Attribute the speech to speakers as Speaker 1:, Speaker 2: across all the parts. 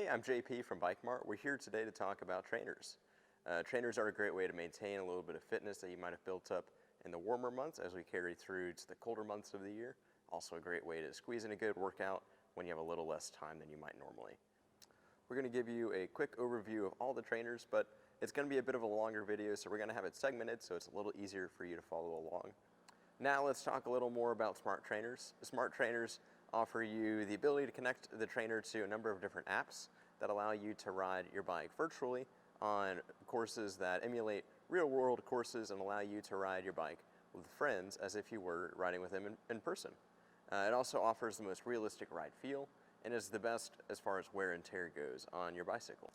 Speaker 1: Hey, I'm JP from Bike Mart. We're here today to talk about trainers. Trainers are a great way to maintain a little bit of fitness that you might have built up in the warmer months as we carry through to the colder months of the year. Also a great way to squeeze in a good workout when you have a little less time than you might normally. We're going to give you a quick overview of all the trainers, but it's going to be a bit of a longer video, so we're going to have it segmented so it's a little easier for you to follow along. Now let's talk a little more about smart trainers. Smart trainers offer you the ability to connect the trainer to a number of different apps that allow you to ride your bike virtually on courses that emulate real-world courses and allow you to ride your bike with friends as if you were riding with them in person. It also offers the most realistic ride feel and is the best as far as wear and tear goes on your bicycle.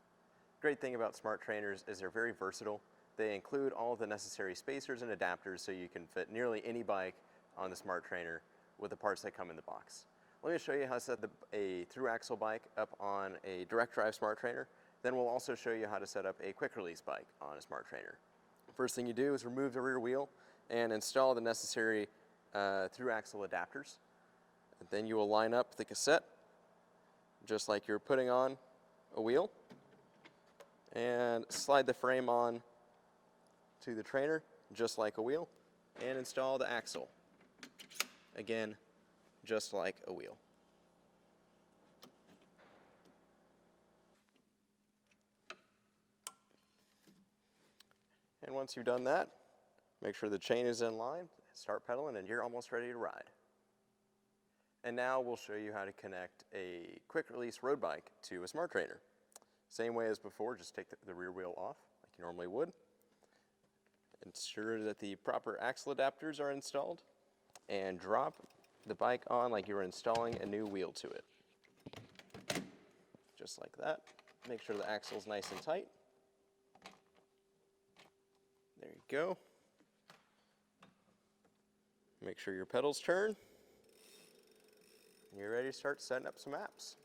Speaker 1: Great thing about smart trainers is they're very versatile. They include all the necessary spacers and adapters so you can fit nearly any bike on the smart trainer with the parts that come in the box. Let me show you how to set a thru-axle bike up on a direct drive smart trainer. Then we'll also show you how to set up a quick release bike on a smart trainer. First thing you do is remove the rear wheel and install the necessary thru-axle adapters. And then you will line up the cassette just like you're putting on a wheel and slide the frame on to the trainer just like a wheel and install the axle. Again, just like a wheel. And once you've done that, make sure the chain is in line, start pedaling, and you're almost ready to ride. And now we'll show you how to connect a quick release road bike to a smart trainer. Same way as before, just take the rear wheel off like you normally would. Ensure that the proper axle adapters are installed and drop the bike on like you were installing a new wheel to it. Just like that. Make sure the axle's nice and tight. There you go. Make sure your pedals turn. And you're ready to start setting up some apps.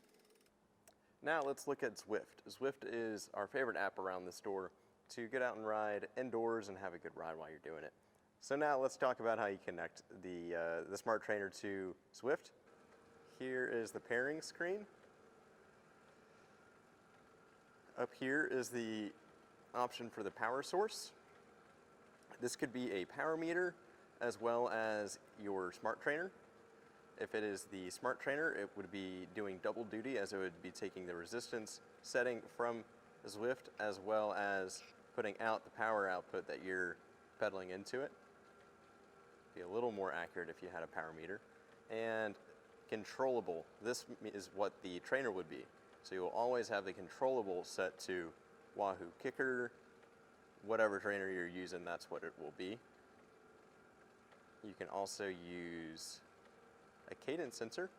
Speaker 1: Now let's look at Zwift. Zwift is our favorite app around the store to get out and ride indoors and have a good ride while you're doing it. So now let's talk about how you connect the smart trainer to Zwift. Here is the pairing screen. Up here is the option for the power source. This could be a power meter as well as your smart trainer. If it is the smart trainer, it would be doing double duty as it would be taking the resistance setting from Zwift as well as putting out the power output that you're pedaling into it. Be a little more accurate if you had a power meter. And controllable, this is what the trainer would be. So you will always have the controllable set to Wahoo Kicker, whatever trainer you're using, that's what it will be. You can also use a cadence sensor,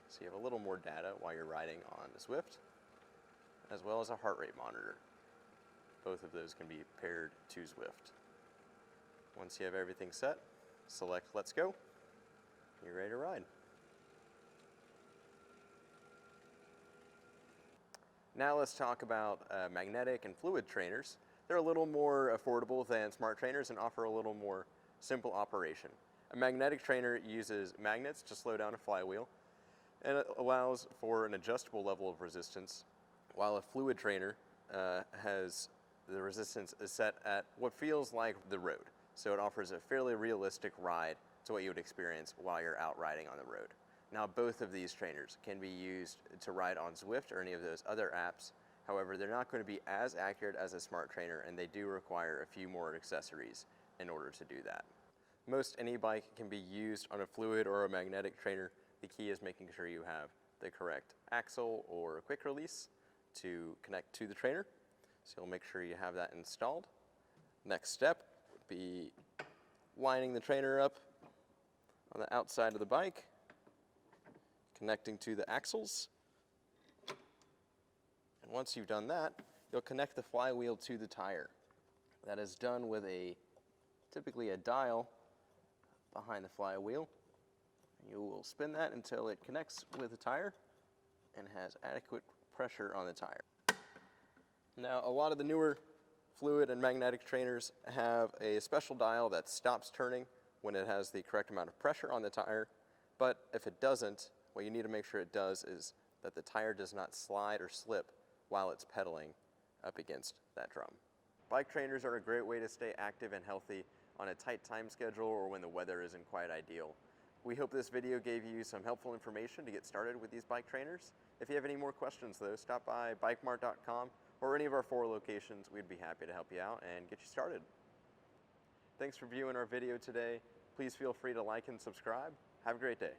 Speaker 1: so you have a little more data while you're riding on the Zwift, as well as a heart rate monitor. Both of those can be paired to Zwift. Once you have everything set, select Let's Go. You're ready to ride. Now let's talk about magnetic and fluid trainers. They're a little more affordable than smart trainers and offer a little more simple operation. A magnetic trainer uses magnets to slow down a flywheel and it allows for an adjustable level of resistance, while a fluid trainer has the resistance is set at what feels like the road. So it offers a fairly realistic ride to what you would experience while you're out riding on the road. Now both of these trainers can be used to ride on Zwift or any of those other apps. However, they're not going to be as accurate as a smart trainer and they do require a few more accessories in order to do that. Most any bike can be used on a fluid or a magnetic trainer. The key is making sure you have the correct axle or quick release to connect to the trainer. So you'll make sure you have that installed. Next step would be lining the trainer up on the outside of the bike, connecting to the axles. And once you've done that, you'll connect the flywheel to the tire. That is done with typically a dial behind the flywheel. You will spin that until it connects with the tire and has adequate pressure on the tire. Now, a lot of the newer fluid and magnetic trainers have a special dial that stops turning when it has the correct amount of pressure on the tire, but if it doesn't, what you need to make sure it does is that the tire does not slide or slip while it's pedaling up against that drum. Bike trainers are a great way to stay active and healthy on a tight time schedule or when the weather isn't quite ideal. We hope this video gave you some helpful information to get started with these bike trainers. If you have any more questions though, stop by bikemart.com or any of our 4 locations. We'd be happy to help you out and get you started. Thanks for viewing our video today. Please feel free to like and subscribe. Have a great day.